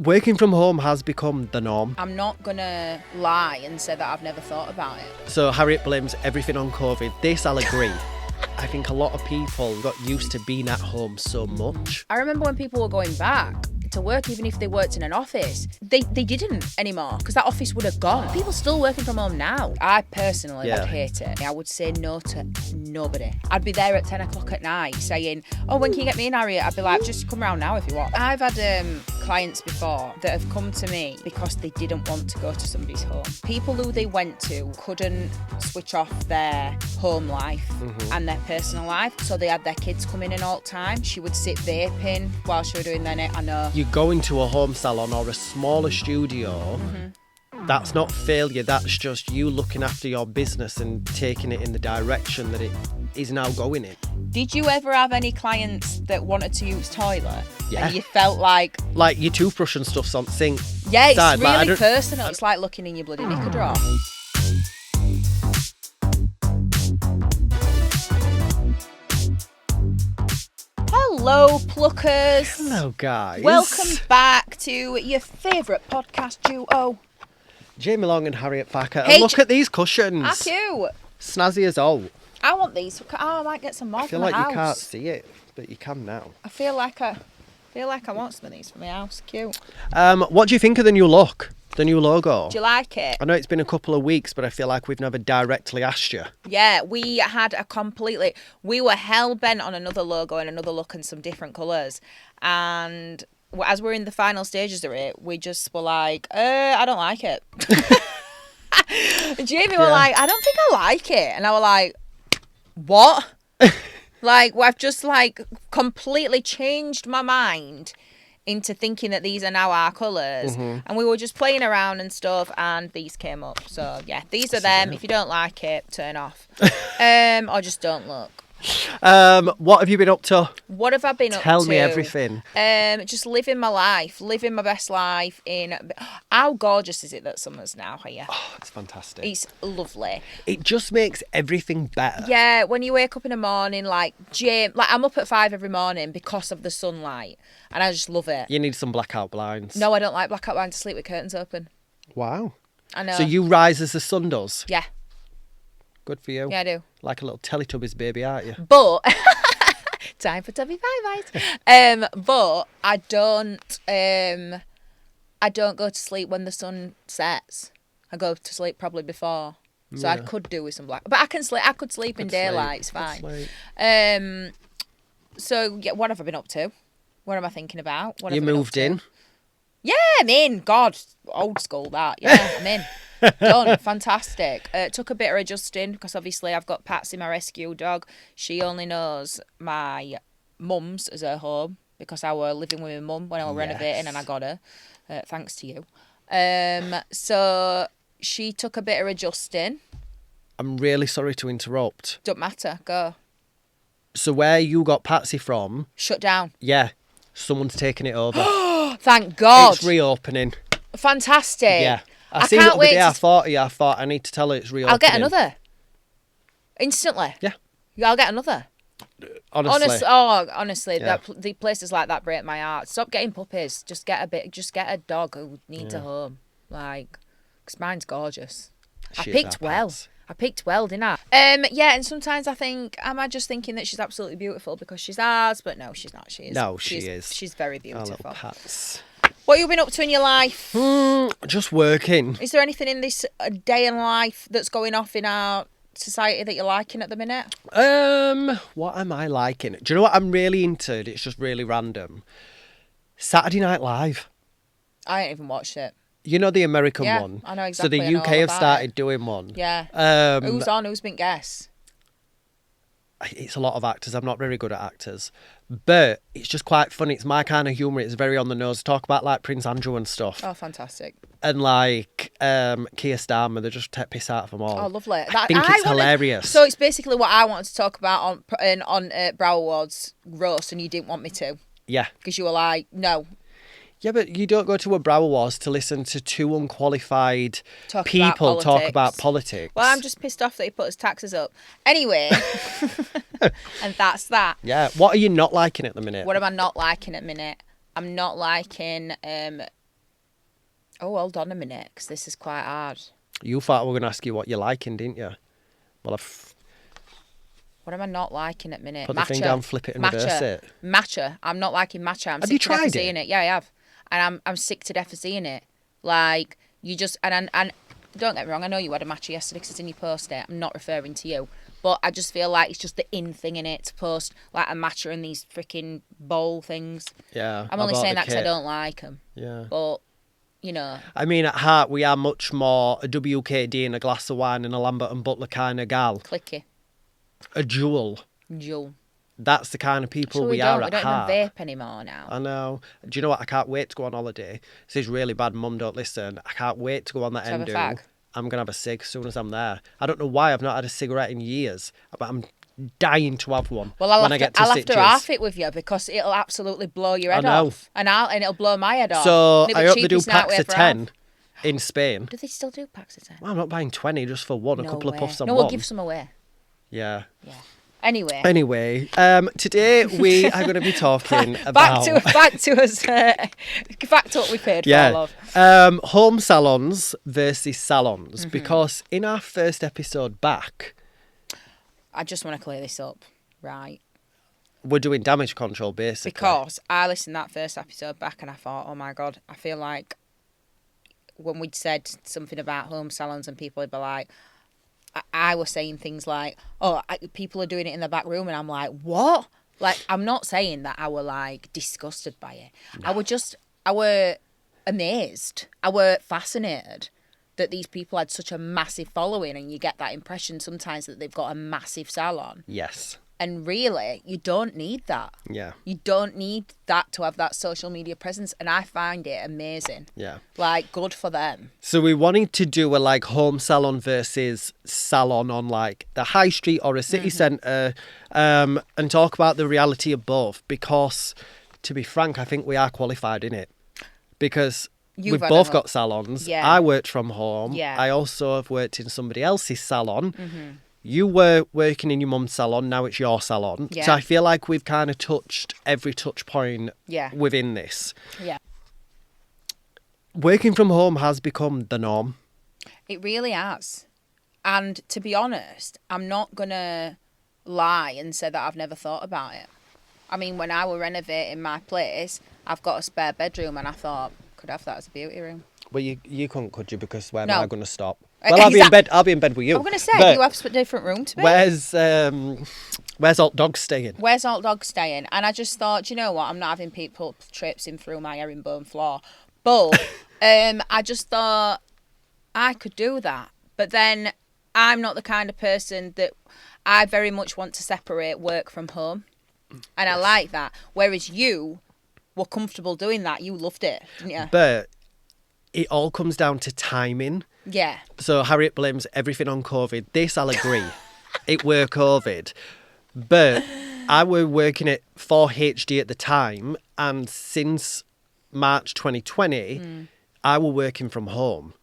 Working from home has become the norm. I'm not going to lie and say that I've never thought about it. So Harriet blames everything on COVID. This I'll agree. I think a lot of people got used to being at home so much. I remember when people were going back to work, even if they worked in an office, they didn't anymore because that office would have gone. People still working from home now. I personally would hate it. I would say no to nobody. I'd be there at 10 o'clock at night saying, oh, when can you get me in, Harriet? I'd be like, just come round now if you want. I've had clients before that have come to me because they didn't want to go to somebody's home. People who they went to couldn't switch off their home life and their personal life, so they had their kids coming in all the time. She would sit vaping while she was doing their nails. I know. You go into a home salon or a smaller studio, that's not failure, that's just you looking after your business and taking it in the direction that it is now going in. Did you ever have any clients that wanted to use toilet? Yeah. And you felt like your toothbrush and stuff's on sink. Yeah, it's side. really personal. It's like looking in your bloody knicker drawer. Hello, pluckers. Hello, guys. Welcome back to your favourite podcast duo. Jamie Long and Harriet Packer. Hey, And look at these cushions. How cute. Snazzy as all. I want these. Oh, I might get some more I feel for my like house. you can't see it, but you can now. I feel like I want some of these for my house. Cute. What do you think of the new look? The new logo? Do you like it? I know it's been a couple of weeks, but I feel like we've never directly asked you. Yeah, we were hell-bent on another logo and another look and some different colours. And as we're in the final stages of it, we just were like, I don't like it. And Jamie were like, I don't think I like it. And I was like, what? Like, I've just completely changed my mind into thinking that these are now our colours, and we were just playing around and stuff, and these came up. So yeah, these are them. If you don't like it, turn off, or just don't look. What have you been up to? What have I been up to? Tell me everything. Just living my life, living my best life. How gorgeous is it that summer's now here? Oh, it's fantastic. It's lovely. It just makes everything better. Yeah, when you wake up in the morning, I'm up at 5 every morning because of the sunlight, and I just love it. You need some blackout blinds. No, I don't like blackout blinds. I sleep with curtains open. Wow. I know. So you rise as the sun does? Yeah. Good for you. Yeah, I do. Like a little Teletubbies baby, aren't you? But time for Tubby Bye-Byes. But I don't go to sleep when the sun sets. I go to sleep probably before. So I could do with some black. But I could sleep in daylight, it's fine. So yeah, what have I been up to? What am I thinking about? You moved in? Yeah, I'm in. God, old school that. Yeah, I'm in. Done. Fantastic. Took a bit of adjusting because obviously I've got Patsy, my rescue dog. She only knows my mum's as her home because I were living with my mum when I was renovating, and I got her, thanks to you. So she took a bit of adjusting. I'm really sorry to interrupt. Don't matter. Go. So where you got Patsy from? Shut down. Yeah. Someone's taken it over. Thank God. It's reopening. Fantastic. Yeah. I seen it the day I thought of you. I thought I need to tell her it's reopening. I'll get another. Instantly. Yeah. I'll get another. Honestly, Yeah. the places like that break my heart. Stop getting puppies. Just get a dog who needs a home. Because mine's gorgeous. I picked well, didn't I? Yeah, and sometimes I think, am I just thinking that she's absolutely beautiful because she's ours? But no, she's not. She is. No, she is. She's very Our beautiful. little Pats. What have you been up to in your life? Just working. Is there anything in this day in life that's going off in our society that you're liking at the minute? What am I liking? Do you know what I'm really into? It's just really random. Saturday Night Live. I ain't even watched it. You know the American one? I know exactly. So the UK have started doing one. Yeah. Who's on? Who's been guests? It's a lot of actors. I'm not very good at actors. But it's just quite funny. It's my kind of humour. It's very on the nose. Talk about Prince Andrew and stuff. Oh, fantastic. And Keir Starmer. They just take piss out of them all. Oh, lovely. I think it's hilarious. So it's basically what I wanted to talk about on Brow Awards roast, and you didn't want me to. Yeah. Because you were like, no. Yeah, but you don't go to a Brow Awards to listen to two unqualified people talk about politics. Well, I'm just pissed off that he put his taxes up. Anyway, and that's that. Yeah. What are you not liking at the minute? What am I not liking at the minute? I'm not liking Oh, hold on a minute, because this is quite hard. You thought I was going to ask you what you're liking, didn't you? Well, I've What am I not liking at minute? put the thing down, flip it and reverse it. Matcha. I'm not liking matcha. I'm Have sick you to death tried of seeing it. Yeah, I have. And I'm sick to death of seeing it. Like, you just... And don't get me wrong, I know you had a matcha yesterday because it's in your post it. I'm not referring to you. But I just feel like it's just the in thing in it to post, like, a matcha in these freaking bowl things. Yeah. I'm only saying that because I don't like them. Yeah. But, you know... I mean, at heart, we are much more a WKD and a glass of wine and a Lambert and Butler kind of gal. Clicky. A jewel. Jewel. That's the kind of people we are don't. at We don't heart. even vape anymore now. I know. Do you know what? I can't wait to go on holiday. This is really bad. Mum, don't listen. I can't wait to go on that To have a endo. fag? I'm going to have a cig as soon as I'm there. I don't know why I've not had a cigarette in years, but I'm dying to have one Well, I'll when I have get to, to I'll have to Sitges. half it with you because it'll absolutely blow your head I know. off. And it'll blow my head off. So And it'll I be hope they do cheapest night we packs of ever have. 10 in Spain. Do they still do packs of 10? Well, I'm not buying 20 just for one, a No couple way. of puffs on No, one. we'll give some away. Yeah. Yeah. Anyway. Anyway, today we are going to be talking about... Back to us. Back to what we paid for, Yeah. love. Home salons versus salons. Mm-hmm. Because in our first episode back, I just want to clear this up. Right. we're doing damage control, basically. Because I listened to that first episode back and I thought, oh my God, I feel like when we'd said something about home salons and people would be like, I was saying things like, oh, people are doing it in the back room. And I'm like, what? Like, I'm not saying that I were like disgusted by it. No. I were amazed. I were fascinated that these people had such a massive following, and you get that impression sometimes that they've got a massive salon. Yes. And really, you don't need that. Yeah. You don't need that to have that social media presence. And I find it amazing. Yeah. Like, good for them. So we wanted to do a like home salon versus salon on like the high street or a city centre, and talk about the reality of both. Because, to be frank, I think we are qualified in it. Because we've both got salons. Yeah. I worked from home. Yeah. I also have worked in somebody else's salon. Mm-hmm. You were working in your mum's salon, now it's your salon. Yeah. So I feel like we've kind of touched every touch point within this. Yeah. Working from home has become the norm. It really has. And to be honest, I'm not going to lie and say that I've never thought about it. I mean, when I were renovating my place, I've got a spare bedroom and I thought, could have that as a beauty room. Well, you couldn't, could you? Because where No. am I going to stop? Well, I'll be in bed. I'll be in bed with you. I'm going to say, you have a different room to be. Where's Alt Dog staying? Where's Alt Dog staying? And I just thought, you know what? I'm not having people traipsing through my herringbone floor. But I just thought I could do that. But then I'm not the kind of person that I very much want to separate work from home. And I like that. Whereas you were comfortable doing that. You loved it, didn't you? But it all comes down to timing. Yeah. So Harriet blames everything on COVID. This I'll agree. It were COVID. But I were working it for HD at the time, and since March 2020, I were working from home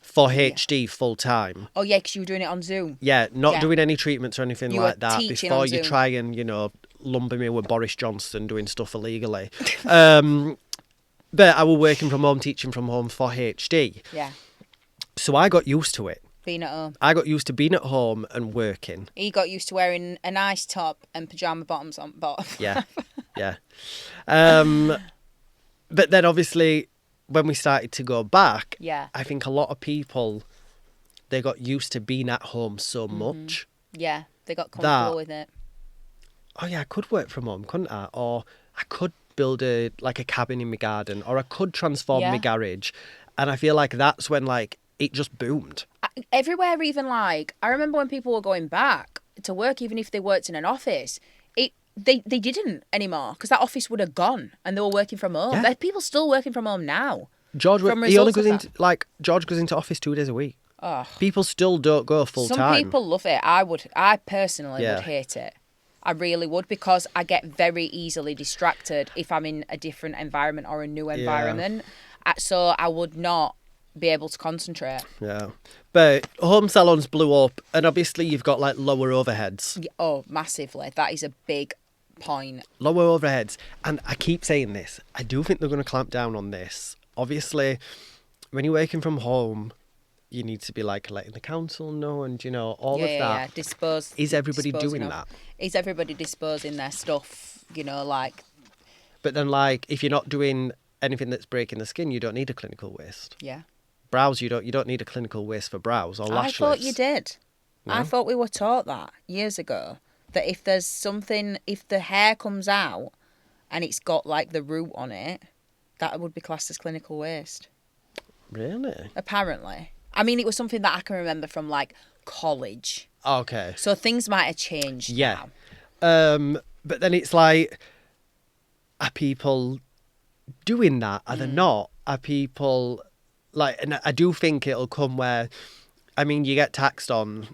for HD full time. Oh, yeah, because you were doing it on Zoom. Yeah, not doing any treatments or anything You like were that teaching before on you Zoom. try and, lumber me with Boris Johnson doing stuff illegally. But I were working from home, teaching from home for HD. Yeah. So I got used to it. Being at home. I got used to being at home and working. He got used to wearing a nice top and pyjama bottoms on bottom. Yeah, yeah. But then obviously when we started to go back, I think a lot of people, they got used to being at home so much. Yeah, they got comfortable with it. Oh yeah, I could work from home, couldn't I? Or I could build a cabin in my garden, or I could transform my garage. And I feel like that's when it just boomed. Everywhere, even I remember when people were going back to work, even if they worked in an office, they didn't anymore because that office would have gone and they were working from home. Yeah. There are people still working from home now. George goes into office 2 days a week. Oh. People still don't go full time. Some people love it. I personally would hate it. I really would, because I get very easily distracted if I'm in a different environment or a new environment. So I would not be able to concentrate. Yeah. But home salons blew up, and obviously you've got lower overheads. Oh, massively. That is a big point. Lower overheads. And I keep saying this. I do think they're going to clamp down on this. Obviously, when you're working from home, you need to be like letting the council know, and all of that. Yeah. Dispose. Is everybody disposing doing of- that? Is everybody disposing their stuff? Like. But then, like, if you're not doing anything that's breaking the skin, you don't need a clinical waste. Yeah. Brows, you don't need a clinical waste for brows or lash I thought lifts. you did. No? I thought we were taught that years ago. That if there's something, if the hair comes out and it's got like the root on it, that would be classed as clinical waste. Really? Apparently. I mean, it was something that I can remember from like college. Okay. So things might have changed Yeah. now. But then it's like, are people doing that? Are they not? Are people like? And I do think it'll come where, I mean, you get taxed on,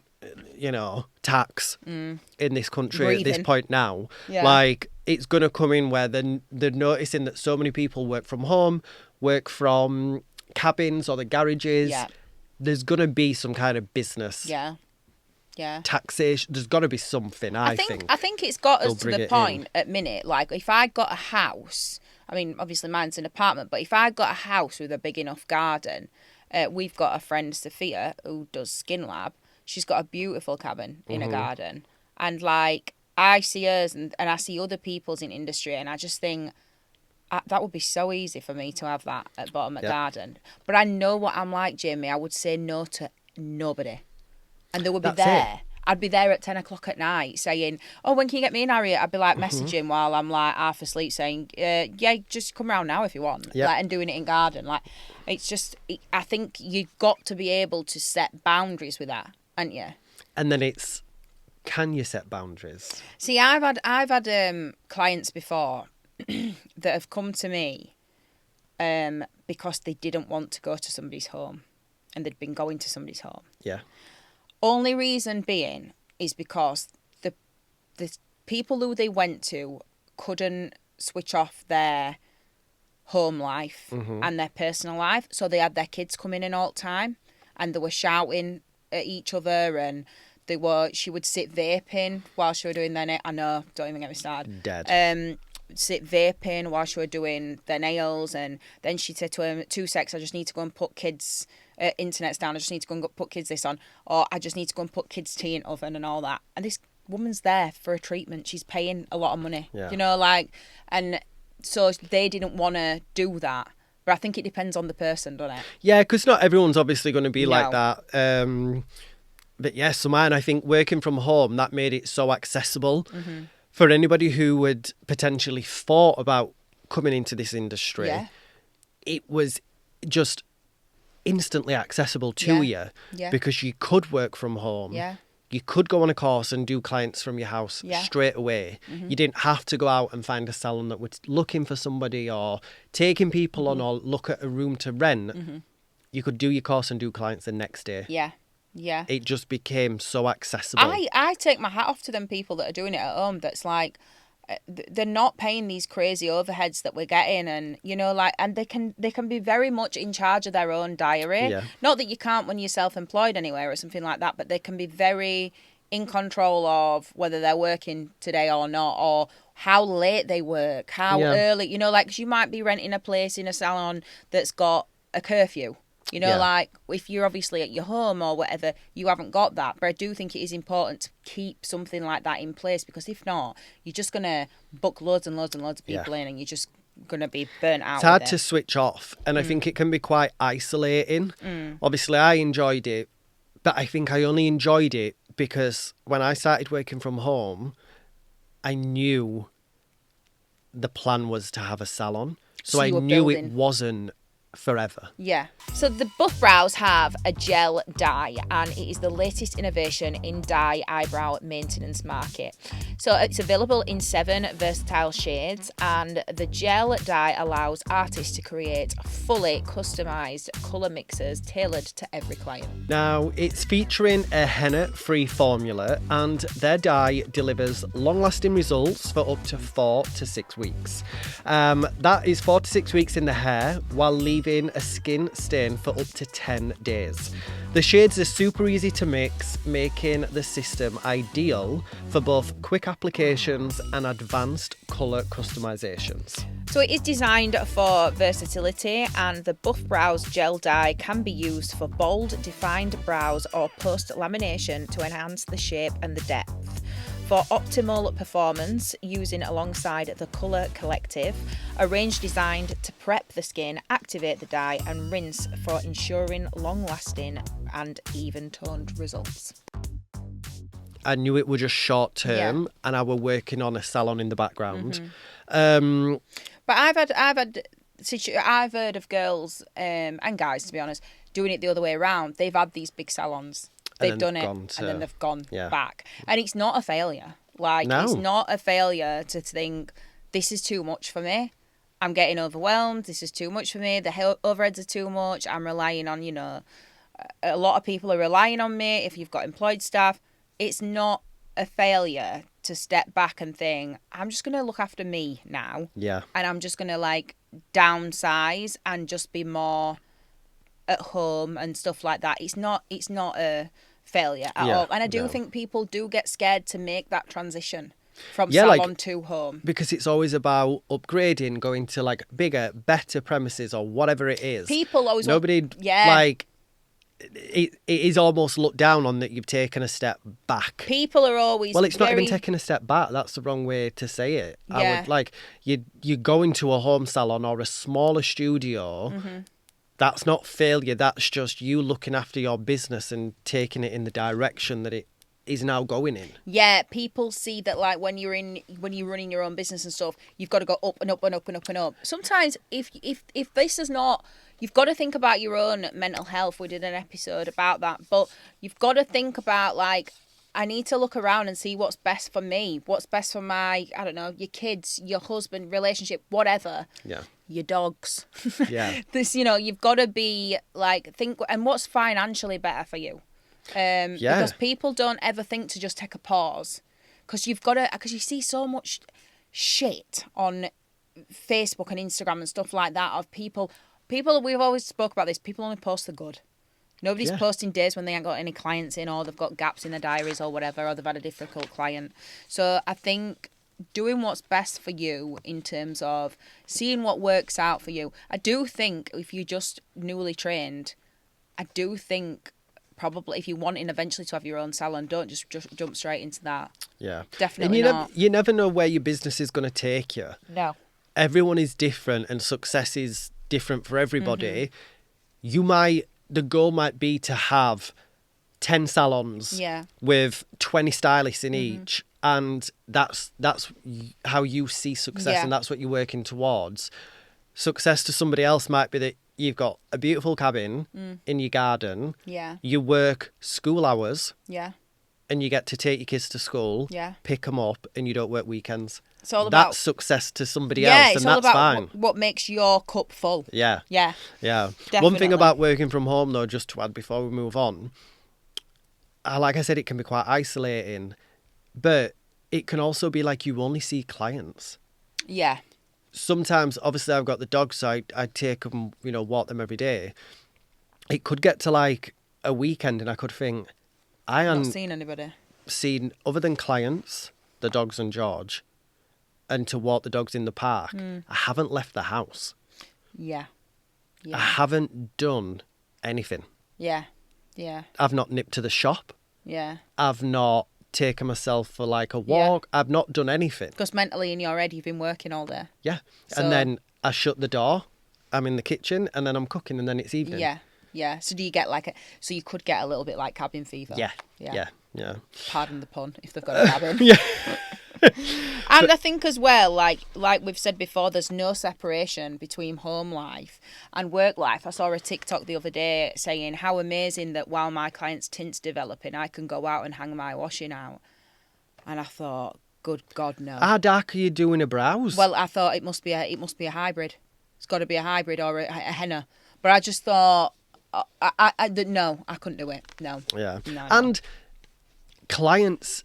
tax in this country at this Breathing. point now. Yeah. Like, it's gonna come in where they're noticing that so many people work from home, work from cabins or the garages. Yeah. There's gonna be some kind of business. Yeah. Yeah. Taxation. There's got to be something. I think. I think it's got they'll us to bring the it point at minute. Like if I got a house, I mean, obviously mine's an apartment, but if I got a house with a big enough garden, we've got a friend Sophia who does Skin Lab. She's got a beautiful cabin in a garden, and like I see hers and I see other people's in industry, and I just think that would be so easy for me to have that at bottom of garden. But I know what I'm like, Jamie. I would say no to nobody. And they would be That's there. it. I'd be there at 10 o'clock at night saying, oh, when can you get me in, Harriet? I'd be like messaging while I'm like half asleep saying, yeah, just come round now if you want. Yep. Like, and doing it in garden. Like, it's just, I think you've got to be able to set boundaries with that, haven't you? And then it's, can you set boundaries? See, I've had clients before that have come to me because they didn't want to go to somebody's home and they'd been going to somebody's home. Yeah. Only reason being is because the people who they went to couldn't switch off their home life and their personal life, so they had their kids coming in all the time, and they were shouting at each other, and she would sit vaping while she were doing their I know, don't even get me started. Dead. Sit vaping while she were doing their nails, and then she'd say to him, 2 secs, I just need to go and put kids' internet's down, I just need to go and put kids this on, or I just need to go and put kids' tea in oven and all that. And this woman's there for a treatment, she's paying a lot of money, and so they didn't want to do that. But I think it depends on the person, doesn't it? Yeah, because not everyone's obviously going to be like No. that. But yes, so mine, I think working from home, that made it so accessible for anybody who would potentially thought about coming into this industry. Yeah. It was just instantly accessible to you Yeah. because you could work from home. Yeah. You could go on a course and do clients from your house straight away. You didn't have to go out and find a salon that was looking for somebody or taking people on or look at a room to rent. You could do your course and do clients the next day. Yeah. Yeah. It just became so accessible. I take my hat off to them people that are doing it at home. That's like, they're not paying these crazy overheads that we're getting, and and they can be very much in charge of their own diary. Yeah. Not that you can't when you're self-employed anywhere or something like that, but they can be very in control of whether they're working today or not, or how late they work, how early. Because you might be renting a place in a salon that's got a curfew. Like if you're obviously at your home or whatever, you haven't got that. But I do think it is important to keep something like that in place, because if not, you're just going to book loads and loads and loads of people in, and you're just going to be burnt out. It's hard to switch off, and I think it can be quite isolating. Obviously, I enjoyed it, but I think I only enjoyed it because when I started working from home, I knew the plan was to have a salon. So I you were knew it building. wasn't forever. Yeah. So the Buff Brows have a gel dye, and it is the latest innovation in dye eyebrow maintenance market. So it's available in 7 versatile shades, and the gel dye allows artists to create fully customised colour mixes tailored to every client. Now, it's featuring a henna-free formula, and their dye delivers long-lasting results for up to 4 to 6 weeks. That is 4 to 6 weeks in the hair, while leaving a skin stain for up to 10 days. The shades are super easy to mix, making the system ideal for both quick applications and advanced colour customisations. So it is designed for versatility, and the Buff Brows gel dye can be used for bold, defined brows or post-lamination to enhance the shape and the depth. For optimal performance, using alongside the Colour Collective, a range designed to prep the skin, activate the dye and rinse for ensuring long-lasting and even-toned results. I knew it was just short term, and I were working on a salon in the background. But I've heard of girls and guys, to be honest, doing it the other way around. They've had these big salons. They've done it and then they've gone back. And it's not a failure. It's not a failure to think, this is too much for me. I'm getting overwhelmed. This is too much for me. The overheads are too much. I'm relying on, a lot of people are relying on me. If you've got employed staff, it's not a failure to step back and think, I'm just going to look after me now. Yeah. And I'm just going to downsize and just be more at home and stuff like that. It's not a failure at all. And I do think people do get scared to make that transition from salon to home. Because it's always about upgrading, going to bigger, better premises or whatever it is. People always it is almost looked down on that you've taken a step back. People are always it's not even taking a step back. That's the wrong way to say it. Yeah. I would you go into a home salon or a smaller studio. Mm-hmm. That's not failure. That's just you looking after your business and taking it in the direction that it is now going in. Yeah, people see that when you're running your own business and stuff, you've got to go up and up and up and up and up. Sometimes if this is not, you've got to think about your own mental health. We did an episode about that, but you've got to think about I need to look around and see what's best for me, what's best for my, I don't know, your kids, your husband, relationship, whatever. Yeah. Your dogs. Yeah. You've got to be think, and what's financially better for you. Because people don't ever think to just take a pause, because you see so much shit on Facebook and Instagram and stuff like that of people, we've always spoke about this, people only post the good. Nobody's posting days when they ain't got any clients in, or they've got gaps in their diaries or whatever, or they've had a difficult client. So I think doing what's best for you in terms of seeing what works out for you. I do think if you're just newly trained, I do think probably if you're wanting eventually to have your own salon, don't just jump straight into that. Yeah. Definitely not. You never know where your business is going to take you. No. Everyone is different and success is different for everybody. Mm-hmm. The goal might be to have 10 salons with 20 stylists in each. And that's how you see success, and that's what you're working towards. Success to somebody else might be that you've got a beautiful cabin in your garden. Yeah. You work school hours. Yeah. And you get to take your kids to school. Yeah. Pick them up, and you don't work weekends. It's all about success to somebody else, and that's fine. What makes your cup full. Yeah. Yeah. Yeah. Definitely. One thing about working from home, though, just to add before we move on, like I said, it can be quite isolating, but it can also be you only see clients. Yeah. Sometimes, obviously, I've got the dogs, so I take them, walk them every day. It could get to a weekend, and I could think, I haven't not seen anybody. Seen other than clients, the dogs and George, and to walk the dogs in the park. I haven't left the house. Yeah. I haven't done anything. Yeah. Yeah. I've not nipped to the shop. Yeah. I've not taken myself for a walk. I've not done anything. Because mentally in your head, you've been working all day. Yeah. So... And then I shut the door. I'm in the kitchen, and then I'm cooking, and then it's evening. Yeah. Yeah. So do you get so you could get a little bit like cabin fever? Yeah. Yeah. Pardon the pun, if they've got a cabin. Yeah. And I think as well, like we've said before, there's no separation between home life and work life. I saw a TikTok the other day saying how amazing that while my client's tint's developing, I can go out and hang my washing out. And I thought, good God, no. How dark are you doing a brows? Well, I thought it must be a hybrid. It's got to be a hybrid or a henna. But I just thought, no, I couldn't do it. No. Yeah. No. And clients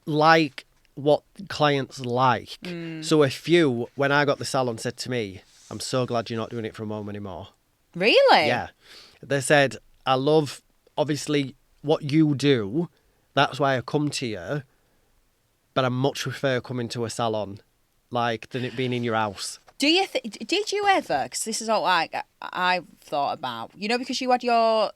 like what clients like. So a few, when I got the salon, said to me, I'm so glad you're not doing it from home anymore. Really? Yeah. They said, I love obviously what you do, that's why I come to you. But I much prefer coming to a salon, like, than it being in your house. Did you ever, because this is all I've thought about, you know, because you had your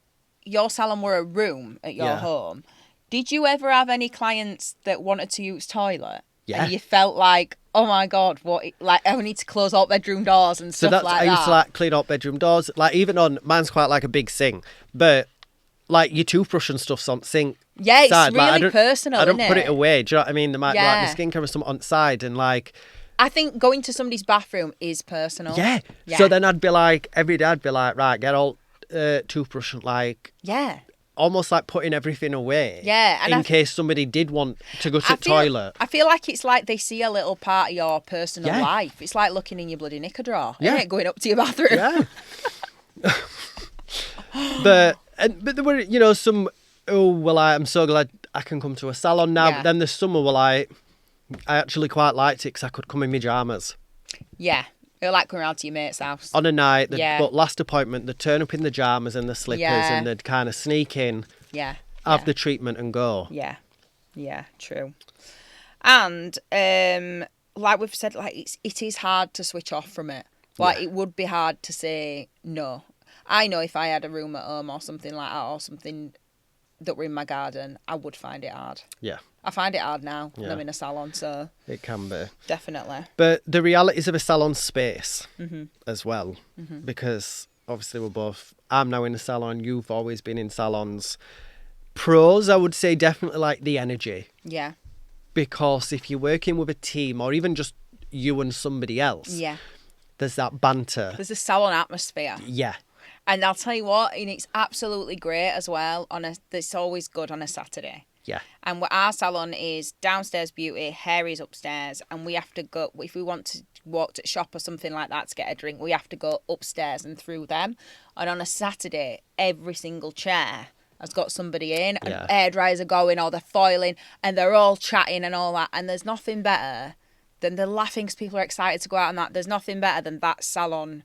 salon were a room at your home, did you ever have any clients that wanted to use toilet? Yeah. And you felt like, oh my God, what, like, I need to close all bedroom doors and stuff like that. I used to, like, clean up bedroom doors. Like, even on, mine's quite like a big sink, but, like, your toothbrush and stuff's on sink. Yeah, it's side. really Like, personal, I don't isn't put it? it away. Do you know what I mean? There might be, like, Yeah. my skincare or something on the side, and, like... I think going to somebody's bathroom is personal. Yeah. So then I'd be like, every day I'd be like, right, get all toothbrush and, like... Yeah. Almost like putting everything away. Yeah. And in case somebody did want to go to the toilet. I feel like it's like they see a little part of your personal life. It's like looking in your bloody knicker drawer. Yeah. Isn't it? Going up to your bathroom. Yeah. but there were, you know, some, oh, well, I'm so glad I can come to a salon now. Yeah. But then there's some who were like, I actually quite liked it because I could come in my pyjamas. Yeah. You're like going around to your mate's house. On a night, Yeah. but last appointment, they'd turn up in the pyjamas and the slippers Yeah. and they'd kind of sneak in, Yeah. have the treatment and go. Yeah. Yeah, true. And like we've said, like it is hard to switch off from it. Like it would be hard to say no. I know if I had a room at home or something like that, or something that were in my garden, I would find it hard. Yeah. I find it hard now when Yeah. I'm in a salon, so It can be. definitely. But the realities of a salon space as well, because obviously I'm now in a salon, you've always been in salons. Pros, I would say definitely like the energy, Yeah. because if you're working with a team or even just you and somebody else, Yeah. there's that banter. There's a salon atmosphere. Yeah. And I'll tell you what, and it's absolutely great as well. It's always good on a Saturday. Yeah. And our salon is downstairs beauty, Harry's upstairs, and we have to go, if we want to walk to shop or something like that to get a drink, we have to go upstairs and through them. And on a Saturday, every single chair has got somebody in, and air dryers are going, or they're foiling, and they're all chatting and all that. And there's nothing better than they're laughing because people are excited to go out and that. There's nothing better than that salon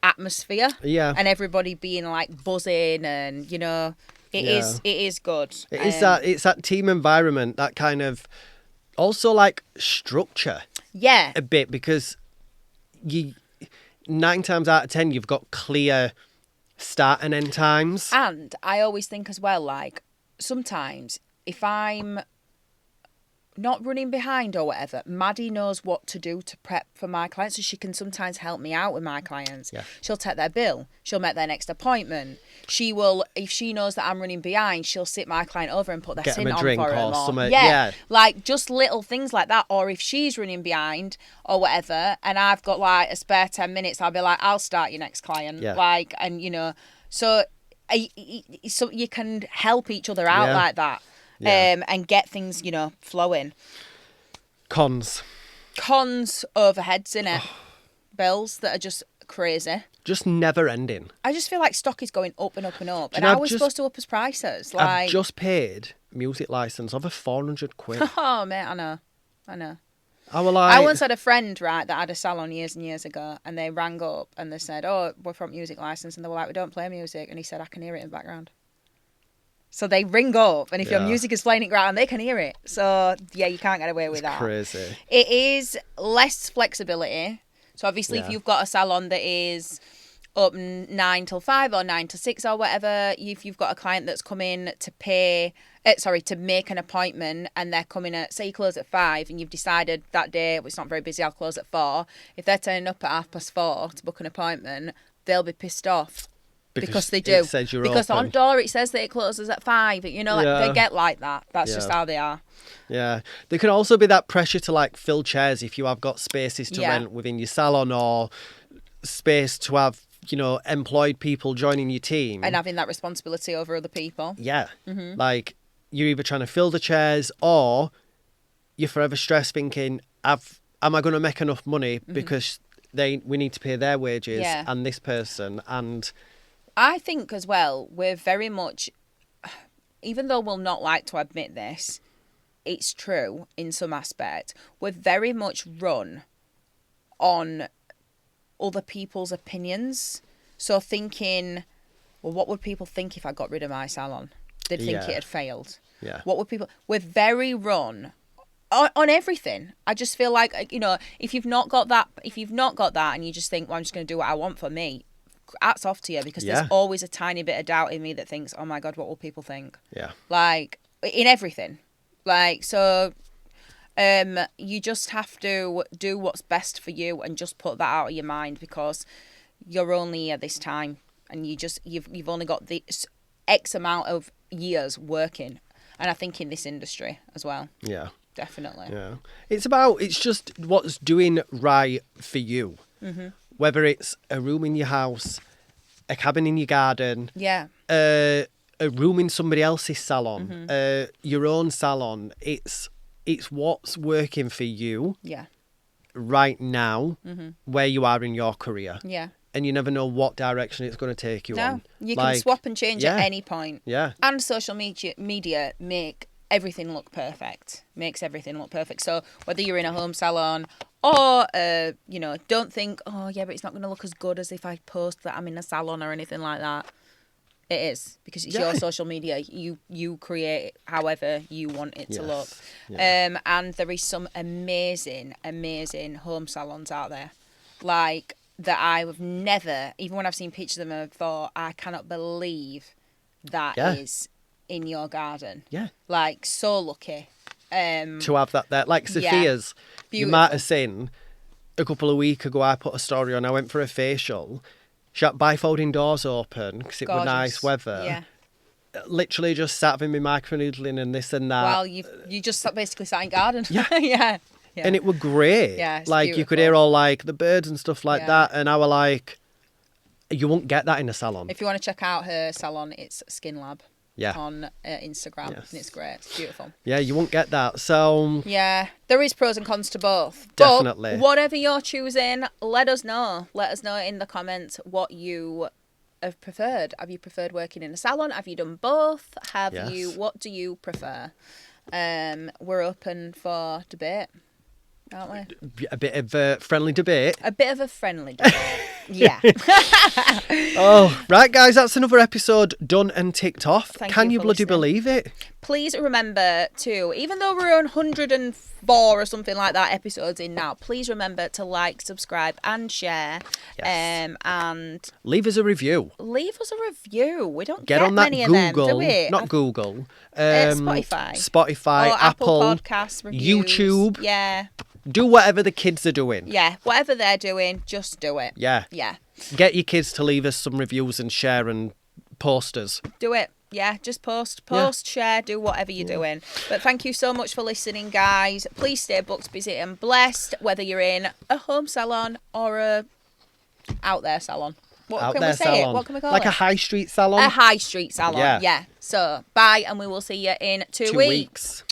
atmosphere. Yeah. And everybody being like buzzing, and, you know... It is good. It is it's that team environment, that kind of also like structure. Yeah. A bit, because 9 times out of 10 you've got clear start and end times. And I always think as well, like, sometimes if I'm not running behind or whatever, Maddie knows what to do to prep for my clients, so she can sometimes help me out with my clients. Yeah. She'll take their bill. She'll make their next appointment. She will, if she knows that I'm running behind, she'll sit my client over and put their Get sin them a on drink for or them. something. Yeah. Yeah. Like, just little things like that. Or if she's running behind or whatever, and I've got like a spare 10 minutes, I'll be like, I'll start your next client. Yeah. Like, and, you know, so you can help each other out like that. Yeah. And get things, you know, flowing. Cons, overheads, innit? Bills that are just crazy. just never ending. I just feel like stock is going up and up and up. And know, how I've are we just- supposed to up as prices? Like, I've just paid music license over 400 quid. oh, mate, I know. I was like, I once had a friend, right, that had a salon years and years ago, and they rang up and they said, oh, we're from music license. And they were like, we don't play music. And he said, I can hear it in the background. So they ring up, and if your Yeah. music is playing in the background, they can hear it. So, yeah, you can't get away with that. crazy. It is less flexibility. So obviously, if Yeah. you've got a salon that is open 9 till 5 or 9 to 6 or whatever, if you've got a client that's coming to make an appointment, and they're coming at, say you close at 5 and you've decided that day, well, it's not very busy, I'll close at 4. If they're turning up at 4:30 to book an appointment, they'll be pissed off. Because they do. It says you're because open. on door it says that it closes at 5. You know, like, Yeah. they get like that. That's just Yeah. how they are. Yeah. There can also be that pressure to like fill chairs if you have got spaces to Yeah. rent within your salon, or space to have, you know, employed people joining your team. And having that responsibility over other people. Yeah. Like, you're either trying to fill the chairs, or you're forever stressed thinking, am I going to make enough money because we need to pay their wages Yeah. and this person, and I think as well, we're very much, even though we'll not like to admit this, it's true in some aspect, we're very much run on other people's opinions. So thinking, well, what would people think if I got rid of my salon? They'd think Yeah. it had failed. Yeah. What would people... We're very run on everything. I just feel like, you know, if you've not got that and you just think, well, I'm just going to do what I want for me, hats off to you, because Yeah. there's always a tiny bit of doubt in me that thinks, oh my God, what will people think? Yeah. Like, in everything. Like, so... you just have to do what's best for you and just put that out of your mind, because you're only here this time, and you've only got this X amount of years working, and I think in this industry as well. Yeah. Definitely. Yeah. It's just what's doing right for you. Mm-hmm. Whether it's a room in your house, a cabin in your garden, Yeah. a room in somebody else's salon, your own salon. It's what's working for you Yeah. right now, where you are in your career. Yeah. And you never know what direction it's going to take you on. You can swap and change at any point. Yeah. And social media make everything look perfect. Makes everything look perfect. So whether you're in a home salon or, you know, don't think, oh, yeah, but it's not going to look as good as if I post that I'm in a salon or anything like that. It is, because it's your social media. You create it however you want it to look. Yeah. And there is some amazing, amazing home salons out there. Like, that I have never, even when I've seen pictures of them, I've thought, I cannot believe that is in your garden. Yeah. Like, so lucky. To have that there. Like Sophia's, you Beautiful. might have seen a couple of weeks ago, I put a story on. I went for a facial. She had bifolding doors open because it was nice weather. Yeah. Literally just sat having my microneedling and this and that. Well, you just basically sat in garden. Yeah. Yeah. Yeah. And it were great. Yeah, it's like, you could beautiful. hear all, like, the birds and stuff like Yeah. that. And I were like, you won't get that in a salon. If you want to check out her salon, it's Skin Lab Yeah. on Instagram. Yes. And it's great. It's beautiful. Yeah, you won't get that. So, Yeah, there is pros and cons to both. Definitely. But whatever you're choosing, let us know. Let us know in the comments what you have preferred. Have you preferred working in a salon? Have you done both? Yes. What do you prefer? We're open for debate, aren't we? a bit of friendly debate. A bit of a friendly debate. Yeah. Oh, right, guys, that's another episode done and ticked off. Thank Can you you for bloody listening. believe it? Please remember to, even though we're on 104 or something like that episodes in now, please remember to like, subscribe and share. Yes. And Leave us a review. leave us a review. We don't Get get on that many of them, do Google, we? not Google. Spotify. Or Apple Apple, Podcasts, reviews. YouTube. Yeah. Do whatever the kids are doing. Yeah. Whatever they're doing, just do it. Yeah. Yeah. Get your kids to leave us some reviews and share and posters. Do it. Yeah, just post, share, do whatever you're doing. But thank you so much for listening, guys. Please stay booked, busy and blessed, whether you're in a home salon or a out there salon. What Out can there we say? salon. What can we call like it? a high street salon. A high street salon. Yeah. Yeah. So, bye, and we will see you in 2 2 weeks. weeks.